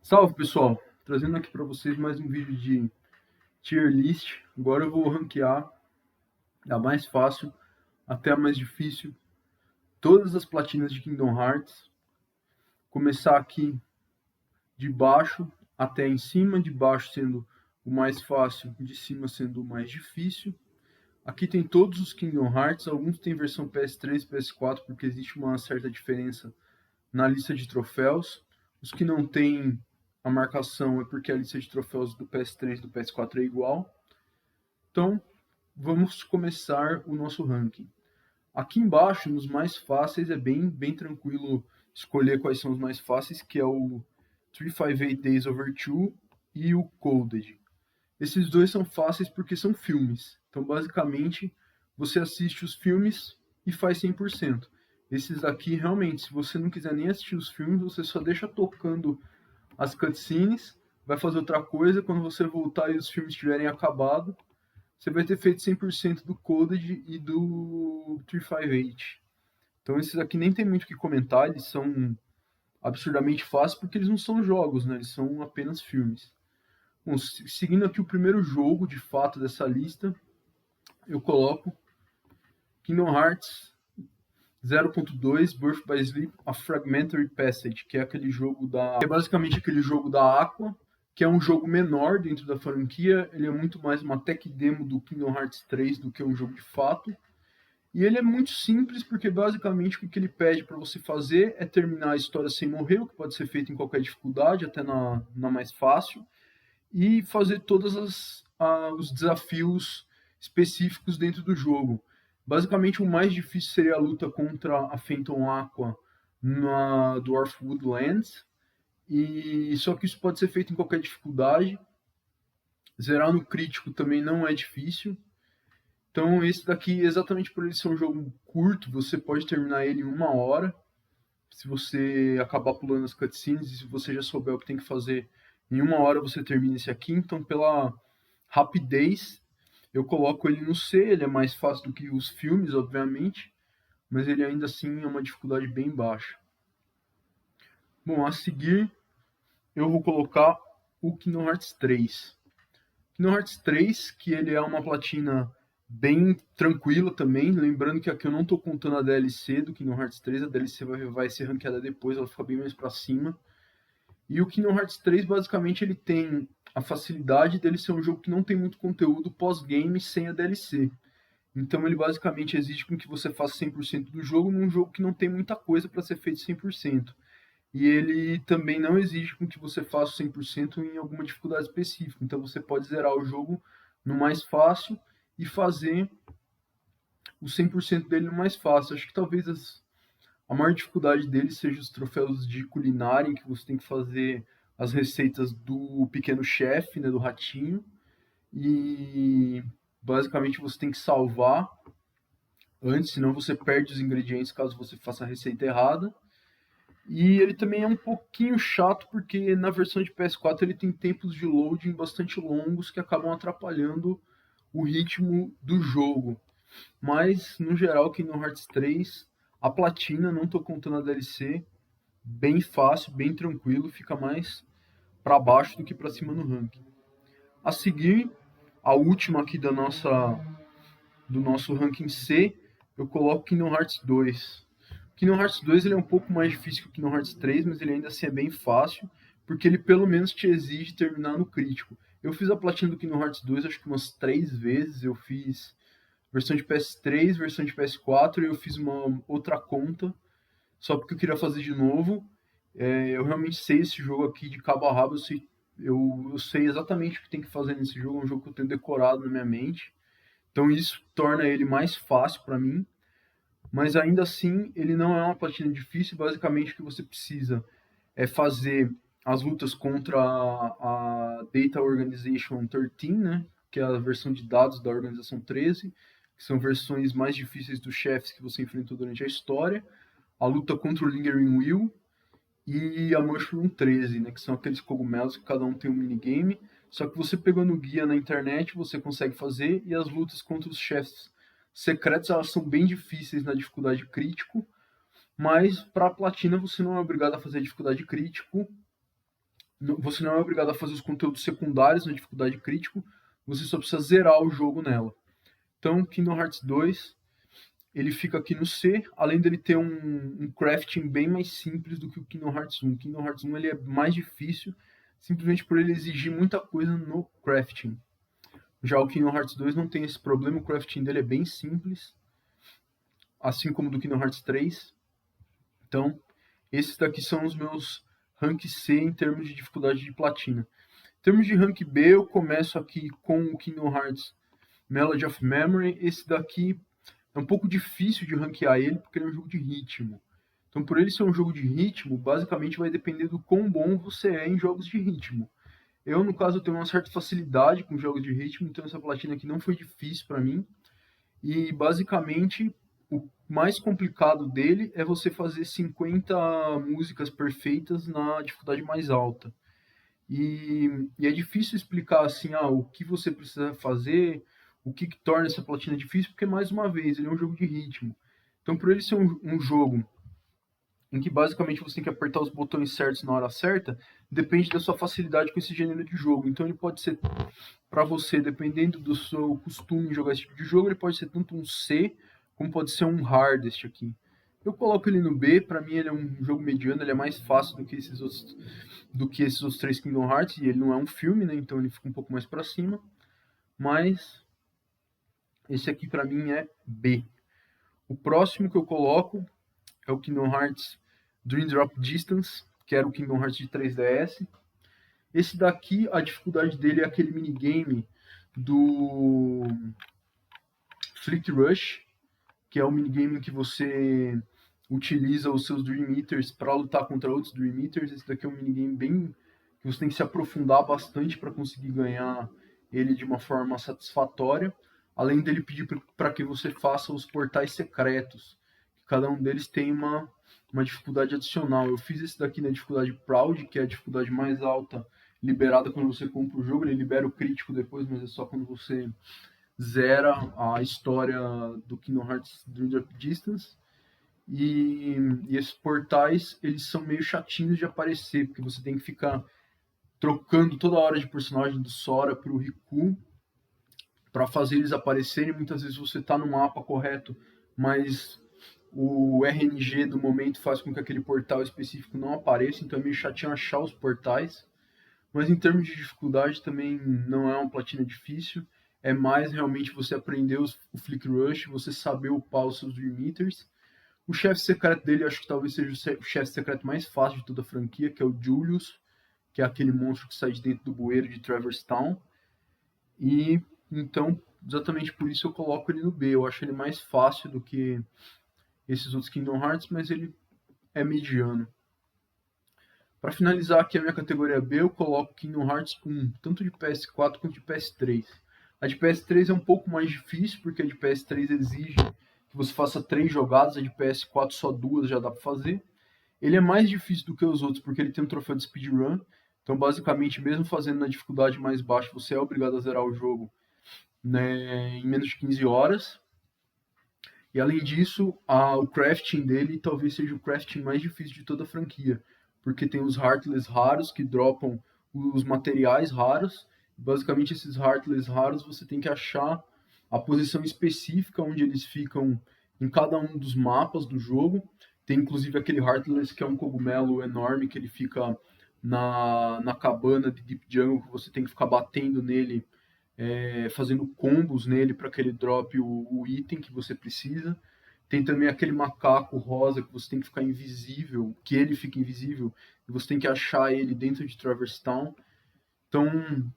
Salve pessoal, trazendo aqui para vocês mais um vídeo de tier list. Agora eu vou ranquear da mais fácil até a mais difícil todas as platinas de Kingdom Hearts. Começar aqui de baixo até em cima, de baixo sendo o mais fácil, de cima sendo o mais difícil. Aqui tem todos os Kingdom Hearts, alguns têm versão PS3 e PS4 porque existe uma certa diferença na lista de troféus. Os que não têm a marcação é porque a lista de troféus do PS3 e do PS4 é igual. Então, vamos começar o nosso ranking. Aqui embaixo, nos mais fáceis, é bem tranquilo escolher quais são os mais fáceis, que é o 358 Days Over 2 e o Coded. Esses dois são fáceis porque são filmes. Então, basicamente, você assiste os filmes e faz 100%. Esses daqui, realmente, se você não quiser nem assistir os filmes, você só deixa tocando as cutscenes, vai fazer outra coisa, quando você voltar e os filmes tiverem acabado, você vai ter feito 100% do Coded e do 358. Então esses aqui nem tem muito o que comentar, eles são absurdamente fáceis porque eles não são jogos, né? Eles são apenas filmes. Bom, seguindo aqui o primeiro jogo, de fato, dessa lista, eu coloco Kingdom Hearts 0.2 Birth by Sleep, A Fragmentary Passage, que é aquele jogo é basicamente aquele jogo da Aqua, que é um jogo menor dentro da franquia. Ele é muito mais uma tech demo do Kingdom Hearts 3 do que um jogo de fato. E ele é muito simples, porque basicamente o que ele pede para você fazer é terminar a história sem morrer, o que pode ser feito em qualquer dificuldade, até na mais fácil, e fazer todos os desafios específicos dentro do jogo. Basicamente, o mais difícil seria a luta contra a Phantom Aqua na Dwarfwood Lands, e só que isso pode ser feito em qualquer dificuldade. Zerar no crítico também não é difícil. Então, esse daqui, exatamente por ele ser um jogo curto, você pode terminar ele em 1 hora. Se você acabar pulando as cutscenes e se você já souber o que tem que fazer, em 1 hora você termina esse aqui. Então, pela rapidez, eu coloco ele no C. Ele é mais fácil do que os filmes, obviamente, mas ele ainda assim é uma dificuldade bem baixa. Bom, a seguir eu vou colocar o Kingdom Hearts 3. Kingdom Hearts 3, que ele é uma platina bem tranquila também, lembrando que aqui eu não estou contando a DLC do Kingdom Hearts 3, a DLC vai ser ranqueada depois, ela fica bem mais para cima. E o Kingdom Hearts 3, basicamente, ele tem a facilidade dele ser um jogo que não tem muito conteúdo pós-game sem a DLC. Então ele basicamente exige com que você faça 100% do jogo num jogo que não tem muita coisa para ser feito 100%. E ele também não exige com que você faça 100% em alguma dificuldade específica. Então você pode zerar o jogo no mais fácil e fazer o 100% dele no mais fácil. Acho que talvez a maior dificuldade dele seja os troféus de culinária, em que você tem que fazer as receitas do pequeno chefe, né, do ratinho. E basicamente você tem que salvar antes, senão você perde os ingredientes caso você faça a receita errada. E ele também é um pouquinho chato, porque na versão de PS4 ele tem tempos de loading bastante longos que acabam atrapalhando o ritmo do jogo. Mas, no geral, Kingdom Hearts 3, a platina, não tô contando a DLC, bem fácil, bem tranquilo, fica mais para baixo do que para cima no ranking. A seguir, a última aqui do nosso ranking C, eu coloco Kingdom Hearts 2. Kingdom Hearts 2 ele é um pouco mais difícil que o Kingdom Hearts 3, mas ele ainda assim é bem fácil, porque ele pelo menos te exige terminar no crítico. Eu fiz a platina do Kingdom Hearts 2 acho que umas 3 vezes, eu fiz versão de PS3, versão de PS4, e eu fiz uma outra conta, só porque eu queria fazer de novo. Eu realmente sei esse jogo aqui de cabo a rabo, eu sei exatamente o que tem que fazer nesse jogo, é um jogo que eu tenho decorado na minha mente. Então isso torna ele mais fácil para mim, mas ainda assim ele não é uma platina difícil. Basicamente o que você precisa é fazer as lutas contra a Data Organization 13, né, que é a versão de dados da Organização 13, que são versões mais difíceis dos chefes que você enfrentou durante a história, a luta contra o Lingering Will e a Mushroom 13, né, que são aqueles cogumelos que cada um tem um minigame, só que você pegando guia na internet você consegue fazer, e as lutas contra os chefes secretos elas são bem difíceis na dificuldade crítico, mas para a platina você não é obrigado a fazer dificuldade crítico, você não é obrigado a fazer os conteúdos secundários na dificuldade crítico, você só precisa zerar o jogo nela. Então, Kingdom Hearts 2, ele fica aqui no C, além dele ter um crafting bem mais simples do que o Kingdom Hearts 1. O Kingdom Hearts 1 ele é mais difícil, simplesmente por ele exigir muita coisa no crafting. Já o Kingdom Hearts 2 não tem esse problema, o crafting dele é bem simples, assim como o do Kingdom Hearts 3. Então, esses daqui são os meus rank C em termos de dificuldade de platina. Em termos de rank B, eu começo aqui com o Kingdom Hearts Melody of Memory. Esse daqui é um pouco difícil de ranquear ele, porque ele é um jogo de ritmo. Então, por ele ser um jogo de ritmo, basicamente vai depender do quão bom você é em jogos de ritmo. Eu, no caso, tenho uma certa facilidade com jogos de ritmo, então essa platina aqui não foi difícil para mim. E, basicamente, o mais complicado dele é você fazer 50 músicas perfeitas na dificuldade mais alta. E é difícil explicar assim, o que você precisa fazer, o que torna essa platina difícil, porque, mais uma vez, ele é um jogo de ritmo. Então, por ele ser um jogo em que basicamente você tem que apertar os botões certos na hora certa, depende da sua facilidade com esse gênero de jogo. Então, ele pode ser, para você, dependendo do seu costume em jogar esse tipo de jogo, ele pode ser tanto um C, como pode ser um hardest aqui. Eu coloco ele no B, para mim ele é um jogo mediano, ele é mais fácil do que esses outros 3 Kingdom Hearts, e ele não é um filme, né? Então ele fica um pouco mais para cima. Mas esse aqui para mim é B. O próximo que eu coloco é o Kingdom Hearts Dream Drop Distance, que era o Kingdom Hearts de 3DS. Esse daqui, a dificuldade dele é aquele minigame do Flick Rush, que é o minigame em que você utiliza os seus Dream Eaters para lutar contra outros Dream Eaters. Esse daqui é um minigame bem que você tem que se aprofundar bastante para conseguir ganhar ele de uma forma satisfatória, além dele pedir para que você faça os portais secretos. Cada um deles tem uma dificuldade adicional. Eu fiz esse daqui na dificuldade Proud, que é a dificuldade mais alta liberada quando você compra o jogo. Ele libera o crítico depois, mas é só quando você zera a história do Kingdom Hearts Dream Drop Distance. E esses portais, eles são meio chatinhos de aparecer, porque você tem que ficar trocando toda hora de personagem do Sora pro Riku para fazer eles aparecerem. Muitas vezes você tá no mapa correto, mas o RNG do momento faz com que aquele portal específico não apareça, então é meio chatinho achar os portais. Mas em termos de dificuldade também não é uma platina difícil. É mais realmente você aprender o Flick Rush, você saber upar os seus Dream Eaters. O chefe secreto dele, acho que talvez seja o chefe secreto mais fácil de toda a franquia, que é o Julius, que é aquele monstro que sai de dentro do bueiro de Traverse Town. E então, exatamente por isso eu coloco ele no B. Eu acho ele mais fácil do que esses outros Kingdom Hearts, mas ele é mediano. Para finalizar aqui a minha categoria B, eu coloco Kingdom Hearts 1, tanto de PS4 quanto de PS3. A de PS3 é um pouco mais difícil, porque a de PS3 exige que você faça 3 jogadas, a de PS4 só 2 já dá para fazer. Ele é mais difícil do que os outros, porque ele tem um troféu de speedrun. Então, basicamente, mesmo fazendo na dificuldade mais baixa, você é obrigado a zerar o jogo, né, em menos de 15 horas. E além disso, o crafting dele talvez seja o crafting mais difícil de toda a franquia, porque tem os Heartless raros que dropam os materiais raros. Basicamente, esses Heartless raros você tem que achar a posição específica onde eles ficam em cada um dos mapas do jogo. Tem inclusive aquele Heartless que é um cogumelo enorme que ele fica na cabana de Deep Jungle, que você tem que ficar batendo nele, fazendo combos nele para que ele drope o item que você precisa. Tem também aquele macaco rosa que você tem que ficar invisível, que ele fica invisível, e você tem que achar ele dentro de Traverse Town. Então,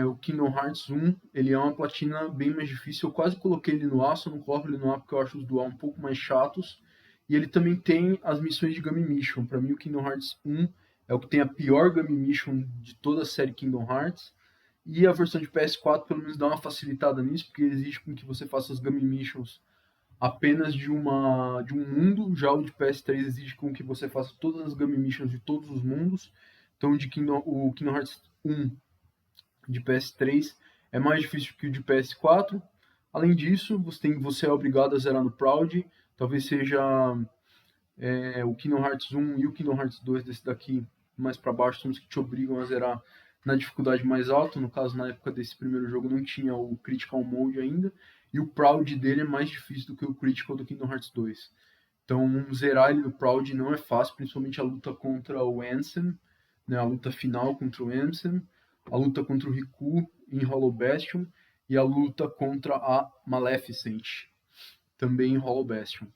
o Kingdom Hearts 1, ele é uma platina bem mais difícil. Eu quase coloquei ele no A, só não coloco ele no A porque eu acho os do A um pouco mais chatos. E ele também tem as missões de Gummy Mission. Para mim, o Kingdom Hearts 1 é o que tem a pior Gummy Mission de toda a série Kingdom Hearts. E a versão de PS4 pelo menos dá uma facilitada nisso, porque exige com que você faça as Gummy Missions apenas de um mundo. Já o de PS3 exige com que você faça todas as Gummy Missions de todos os mundos. Então o Kingdom Hearts 1 de PS3 é mais difícil que o de PS4. Além disso, você é obrigado a zerar no Proud. Talvez seja o Kingdom Hearts 1 e o Kingdom Hearts 2 desse daqui mais para baixo são os que te obrigam a zerar na dificuldade mais alta. No caso, na época desse primeiro jogo, não tinha o Critical Mode ainda. E o Proud dele é mais difícil do que o Critical do Kingdom Hearts 2. Então, zerar ele no Proud não é fácil, principalmente a luta contra o Ansem, né, a luta final contra o Ansem, a luta contra o Riku em Hollow Bastion e a luta contra a Maleficent, também em Hollow Bastion.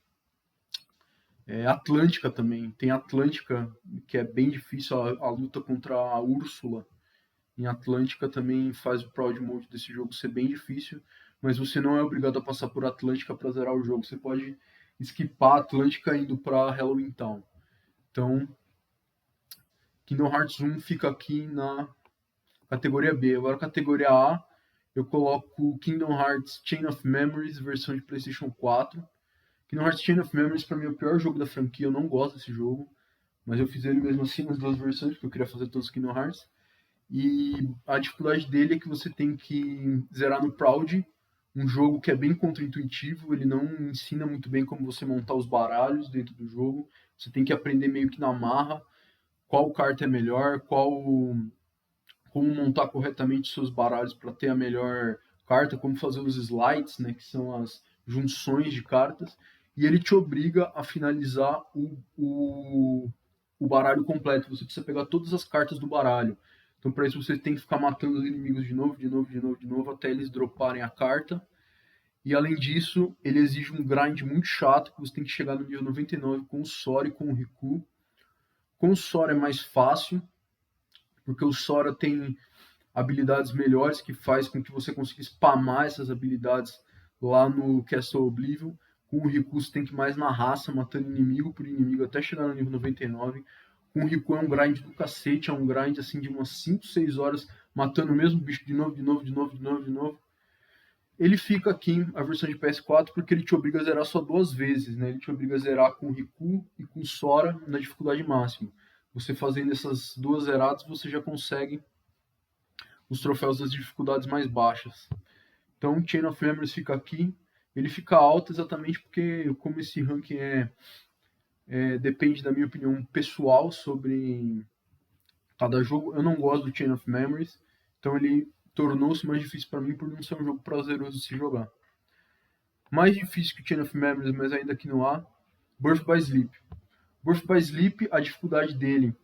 Atlântica também, tem Atlântica, que é bem difícil, a luta contra a Úrsula em Atlântica também faz o Proud Mode desse jogo ser bem difícil, mas você não é obrigado a passar por Atlântica para zerar o jogo, você pode esquipar a Atlântica indo para Halloween Town. Então, Kingdom Hearts 1 fica aqui na categoria B. Agora, categoria A, eu coloco Kingdom Hearts Chain of Memories, versão de PlayStation 4. Kingdom Hearts Chain of Memories, para mim, é o pior jogo da franquia. Eu não gosto desse jogo, mas eu fiz ele mesmo assim nas duas versões, porque eu queria fazer todos os Kingdom Hearts. E a dificuldade dele é que você tem que zerar no Proud, um jogo que é bem contraintuitivo, ele não ensina muito bem como você montar os baralhos dentro do jogo. Você tem que aprender meio que na marra qual carta é melhor, como montar corretamente seus baralhos para ter a melhor carta, como fazer os slides, né, que são as junções de cartas, e ele te obriga a finalizar o baralho completo. Você precisa pegar todas as cartas do baralho. Então, para isso, você tem que ficar matando os inimigos de novo, até eles droparem a carta. E, além disso, ele exige um grind muito chato, que você tem que chegar no nível 99 com o Sora e com o Riku. Com o Sora é mais fácil, porque o Sora tem habilidades melhores que faz com que você consiga spamar essas habilidades lá no Castle Oblivion. Com o Riku você tem que ir mais na raça, matando inimigo por inimigo até chegar no nível 99. Com o Riku é um grind do cacete, é um grind assim de umas 5, 6 horas, matando o mesmo bicho de novo. Ele fica aqui, a versão de PS4, porque ele te obriga a zerar só 2 vezes, né? Ele te obriga a zerar com o Riku e com o Sora na dificuldade máxima. Você fazendo essas 2 zeradas, você já consegue os troféus das dificuldades mais baixas. Então, Chain of Memories fica aqui. Ele fica alto exatamente porque, como esse ranking depende da minha opinião pessoal sobre cada jogo, eu não gosto do Chain of Memories, então ele tornou-se mais difícil para mim por não ser um jogo prazeroso de se jogar. Mais difícil que o Chain of Memories, mas ainda aqui no A, Birth by Sleep. Birth by Sleep, a dificuldade dele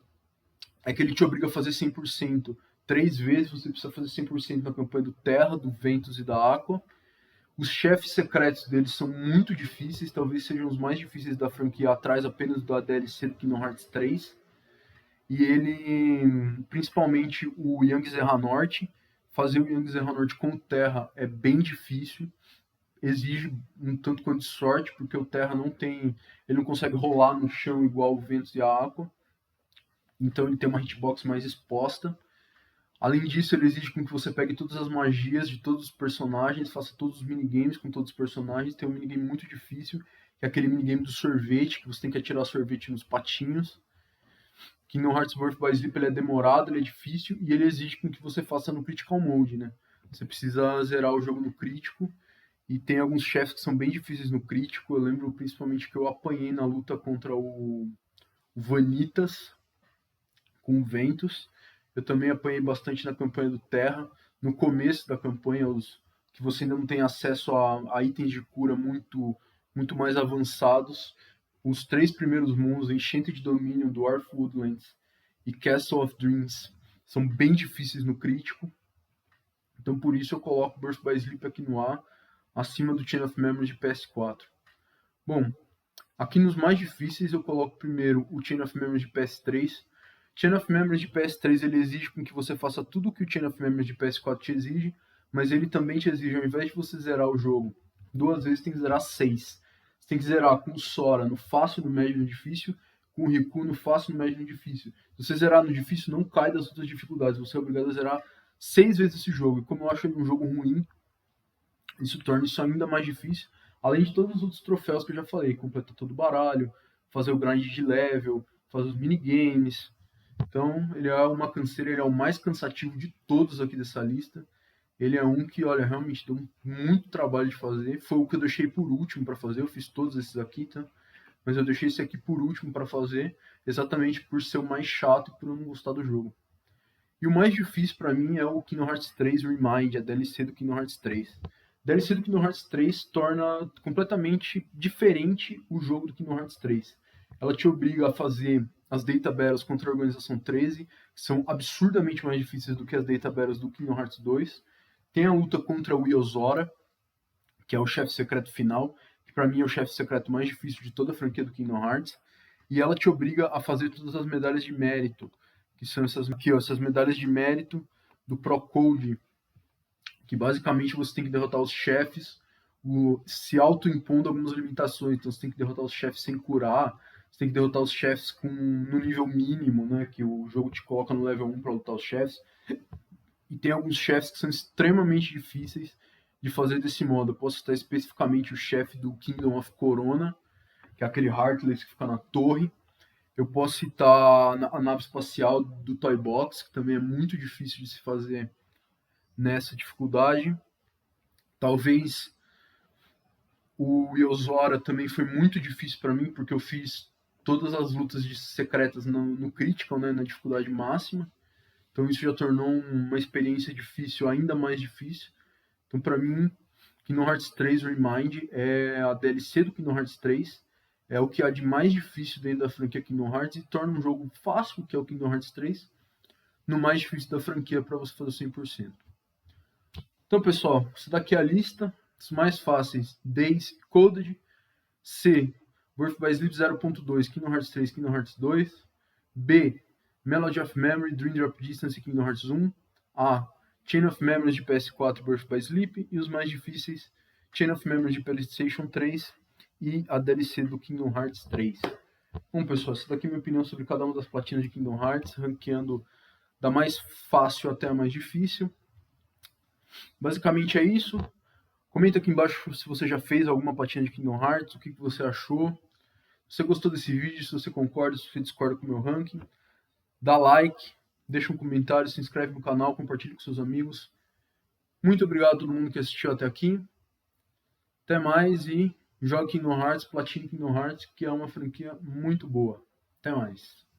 é que ele te obriga a fazer 100%. 3 vezes você precisa fazer 100% na campanha do Terra, do Ventus e da Aqua. Os chefes secretos deles são muito difíceis, talvez sejam os mais difíceis da franquia, atrás apenas da DLC do Kingdom Hearts 3. E ele, principalmente o Young Zerranort, fazer o Young Zerranort com o Terra é bem difícil, exige um tanto quanto de sorte, porque o Terra ele não consegue rolar no chão igual o Ventus e a Aqua, então ele tem uma hitbox mais exposta. Além disso, ele exige com que você pegue todas as magias de todos os personagens, faça todos os minigames com todos os personagens. Tem um minigame muito difícil, que é aquele minigame do sorvete, que você tem que atirar sorvete nos patinhos. Kingdom Hearts Birth by Sleep ele é demorado, ele é difícil, e ele exige com que você faça no Critical Mode, né? Você precisa zerar o jogo no crítico, e tem alguns chefes que são bem difíceis no crítico. Eu lembro principalmente que eu apanhei na luta contra o Vanitas, com o Ventus. Eu também apanhei bastante na campanha do Terra. No começo da campanha, que você ainda não tem acesso a itens de cura muito mais avançados. Os 3 primeiros mundos, Enchente de Domínio, Dwarf Woodlands e Castle of Dreams, são bem difíceis no crítico. Então por isso eu coloco Birth by Sleep aqui no A, acima do Chain of Memories de PS4. Bom, aqui nos mais difíceis eu coloco primeiro o Chain of Memories de PS3. Chain of Memories de PS3 ele exige com que você faça tudo o que o Chain of Memories de PS4 te exige, mas ele também te exige, ao invés de você zerar o jogo 2 vezes, tem que zerar 6. Você tem que zerar com o Sora no fácil, no médio e no difícil, com o Riku no fácil, no médio e no difícil. Se você zerar no difícil, não cai das outras dificuldades, você é obrigado a zerar 6 vezes esse jogo. E como eu acho ele um jogo ruim, isso torna isso ainda mais difícil, além de todos os outros troféus que eu já falei, completar todo o baralho, fazer o grind de level, fazer os minigames. Então, ele é uma canseira, ele é o mais cansativo de todos aqui dessa lista. Ele é um que, olha, realmente deu muito trabalho de fazer. Foi o que eu deixei por último para fazer, eu fiz todos esses aqui, tá? mas eu deixei esse aqui por último para fazer, exatamente por ser o mais chato e por eu não gostar do jogo. E o mais difícil para mim é o Kingdom Hearts 3 Remind, a DLC do Kingdom Hearts 3. A DLC do Kingdom Hearts 3 torna completamente diferente o jogo do Kingdom Hearts 3. Ela te obriga a fazer as Data Battles contra a Organização 13, que são absurdamente mais difíceis do que as Data Battles do Kingdom Hearts 2. Tem a luta contra o Yozora, que é o chefe secreto final, que para mim é o chefe secreto mais difícil de toda a franquia do Kingdom Hearts. E ela te obriga a fazer todas as medalhas de mérito, que são essas aqui, ó, essas medalhas de mérito do Pro Code, que basicamente você tem que derrotar os chefes, se autoimpondo algumas limitações. Então você tem que derrotar os chefes sem curar, você tem que derrotar os chefes no nível mínimo, né, que o jogo te coloca no level 1 para lutar os chefes. E tem alguns chefes que são extremamente difíceis de fazer desse modo. Eu posso citar especificamente o chefe do Kingdom of Corona, que é aquele Heartless que fica na torre. Eu posso citar a nave espacial do Toy Box, que também é muito difícil de se fazer nessa dificuldade. Talvez o Yozora também foi muito difícil para mim, porque eu fiz todas as lutas secretas no Critical, né, na dificuldade máxima. Então isso já tornou uma experiência difícil ainda mais difícil. Então para mim, Kingdom Hearts 3 Remind é a DLC do Kingdom Hearts 3, é o que há de mais difícil dentro da franquia Kingdom Hearts e torna um jogo fácil, que é o Kingdom Hearts 3, no mais difícil da franquia para você fazer 100%. Então, pessoal, essa daqui é a lista dos mais fáceis: Days Coded, C, Birth by Sleep 0.2, Kingdom Hearts 3, Kingdom Hearts 2, B, Melody of Memory, Dream Drop Distance e Kingdom Hearts 1, A, Chain of Memories de PS4, Birth by Sleep, e os mais difíceis, Chain of Memories de PlayStation 3 e a DLC do Kingdom Hearts 3. Bom, pessoal, essa daqui é a minha opinião sobre cada uma das platinas de Kingdom Hearts, ranqueando da mais fácil até a mais difícil. Basicamente é isso. Comenta aqui embaixo se você já fez alguma platina de Kingdom Hearts, o que você achou. Se você gostou desse vídeo, se você concorda, se você discorda com o meu ranking, dá like, deixa um comentário, se inscreve no canal, compartilha com seus amigos. Muito obrigado a todo mundo que assistiu até aqui. Até mais e jogue Kingdom Hearts, platine Kingdom Hearts, que é uma franquia muito boa. Até mais.